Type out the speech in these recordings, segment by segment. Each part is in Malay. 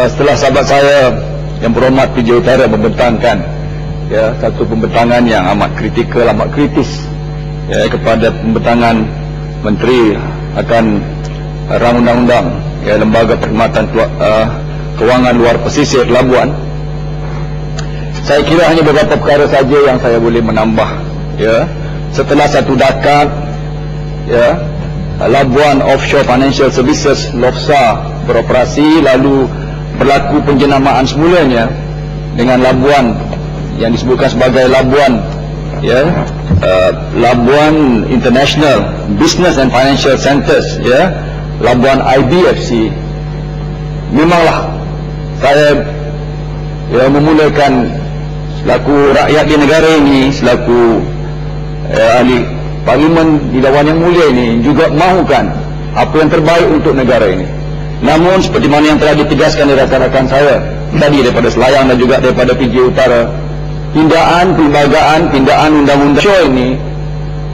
setelah sahabat saya yang berhormat PJ Utara membentangkan satu pembentangan yang amat kritikal, amat kritis kepada pembentangan Menteri akan rang undang-undang Lembaga Perkhidmatan Kewangan Luar Pesisir Labuan. Saya kira hanya beberapa perkara saja yang saya boleh menambah. Setelah satu dekad Labuan Offshore Financial Services LOFSA beroperasi, lalu berlaku penjenamaan semulanya dengan Labuan yang disebutkan sebagai Labuan Labuan International Business and Financial Centers, Labuan IBFC. Memanglah saya memulakan selaku rakyat di negara ini, selaku ahli Parlimen di Dewan Yang Mulia ini, juga mahukan apa yang terbaik untuk negara ini. Namun seperti mana yang telah ditegaskan oleh rakan-rakan saya tadi daripada Selayang dan juga daripada PJ Utara, pindaan perlembagaan, pindaan undang-undang ini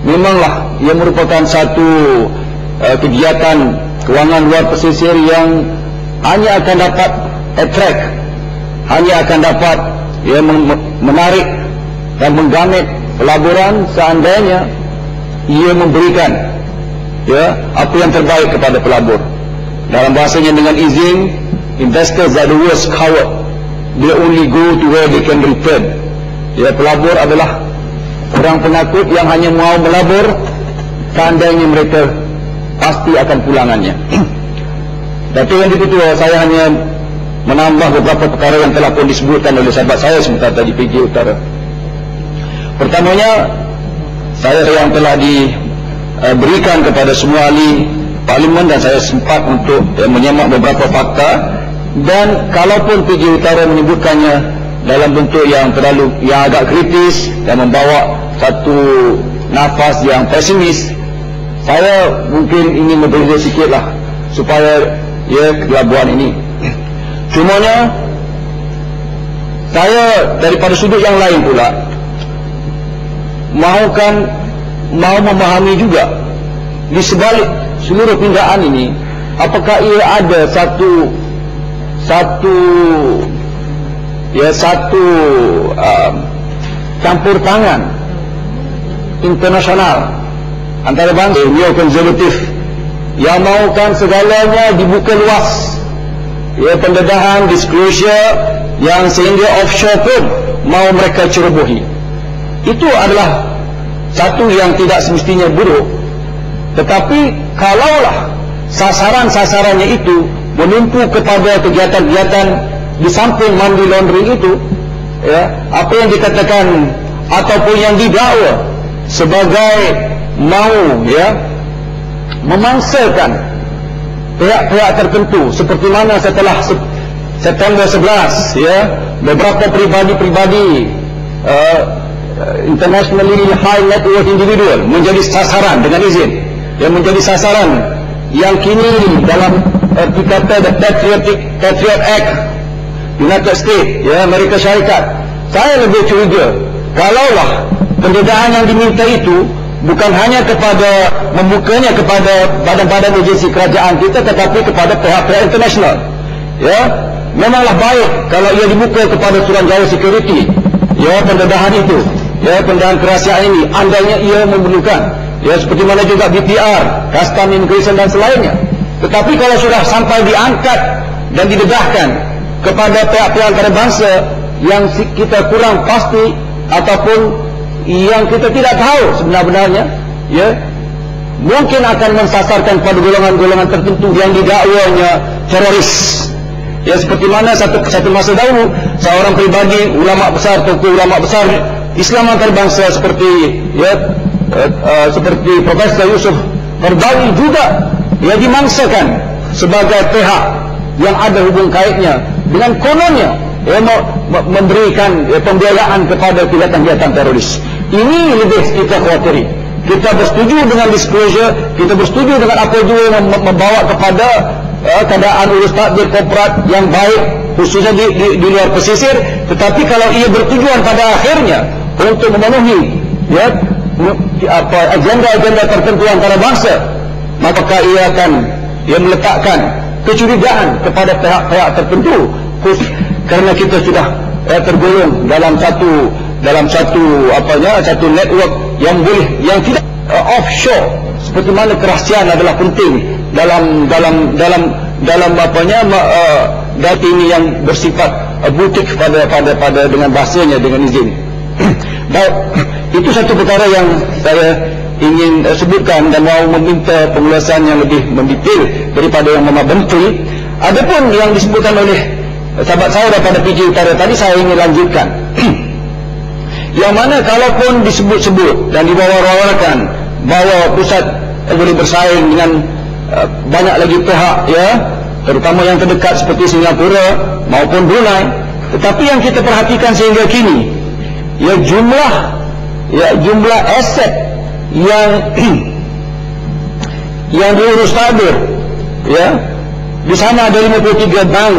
memanglah ia merupakan satu kegiatan kewangan luar pesisir yang hanya akan dapat attract, hanya akan dapat menarik dan menggamit pelaburan seandainya ia memberikan apa yang terbaik kepada pelabur. Dalam bahasanya, dengan izin, investors are the worst coward, they only go to where they can return. Pelabur adalah orang penakut yang hanya mau melabur seandainya mereka pasti akan pulangannya. Dato' yang begitu, saya hanya menambah beberapa perkara yang telah pun disebutkan oleh sahabat saya sebentar tadi, PJ Utara. Pertamanya, saya yang telah diberikan kepada semua ahli Parlimen dan saya sempat untuk menyemak beberapa fakta, dan kalaupun PJ Utara menyebutkannya dalam bentuk yang agak kritis dan membawa satu nafas yang pesimis, saya mungkin ingin berbeza sikitlah supaya Labuan ini. Cumanya saya daripada sudut yang lain pula mau memahami juga di sebalik seluruh pindaan ini, apakah ia ada satu campur tangan internasional antara bangsa neo-konservatif yang mahukan segalanya dibuka luas, pendedahan, disclosure, yang sehingga offshore pun mau mereka cerobohi. Itu adalah satu yang tidak semestinya buruk. Tetapi kalaulah sasaran-sasarannya itu menumpu kepada kegiatan-kegiatan di samping money laundering itu, apa yang dikatakan ataupun yang didakwa sebagai mau memangsakan pihak-pihak tertentu, seperti mana setelah September 11 beberapa pribadi-pribadi internationally high net worth individual menjadi sasaran dengan izin, menjadi sasaran yang kini dalam dikata the Patriot Act United States, Amerika Syarikat. Saya lebih curiga kalaulah pendedahan yang diminta itu bukan hanya kepada membukanya kepada badan-badan agensi kerajaan kita, tetapi kepada pihak-pihak internasional. Memanglah baik kalau ia dibuka kepada Suruhanjaya Security, pendedahan itu, pendedahan kerahasiaan ini, andainya ia memerlukan, seperti mana juga BPR, Custom, Immigration dan selainnya. Tetapi kalau sudah sampai diangkat dan didedahkan kepada pihak-pihak antarabangsa yang kita kurang pasti ataupun yang kita tidak tahu sebenar-benarnya, mungkin akan mensasarkan pada golongan-golongan tertentu yang didakwanya teroris. Seperti mana satu masa dahulu seorang pribadi, ulama besar, tokoh ulama besar Islam antarabangsa seperti Profesor Yusuf Qaradawi juga dimangsakan sebagai pihak yang ada hubung kaitnya dengan kononnya memberikan pembiayaan kepada kegiatan-kegiatan teroris. Ini lebih kita khawatiri. Kita bersetuju dengan disclosure, kita bersetuju dengan apa juga yang membawa kepada keadaan urus takdir korporat yang baik, khususnya di luar pesisir. Tetapi kalau ia bertujuan pada akhirnya untuk memenuhi agenda-agenda tertentu antarabangsa, maka ia akan meletakkan kecurigaan kepada pihak-pihak tertentu, kerana kita sudah tergolong dalam satu network yang tidak offshore, seperti mana kerahsiaan adalah penting dalam data ini yang bersifat butik pada dengan bahasanya, dengan izin. Baik, itu satu perkara yang saya ingin sebutkan dan mau meminta pengulasan yang lebih mendetail daripada yang Mama Menteri. Adapun yang disebutkan oleh sahabat saya daripada PJ Utara tadi, saya ingin lanjutkan. Yang mana kalaupun disebut-sebut dan dibawa-bawakan bahawa pusat boleh bersaing dengan banyak lagi pihak, ya, terutama yang terdekat seperti Singapura maupun Brunei, tetapi yang kita perhatikan sehingga kini, ya, jumlah aset yang diurus tabir, ya, di sana ada 53 bank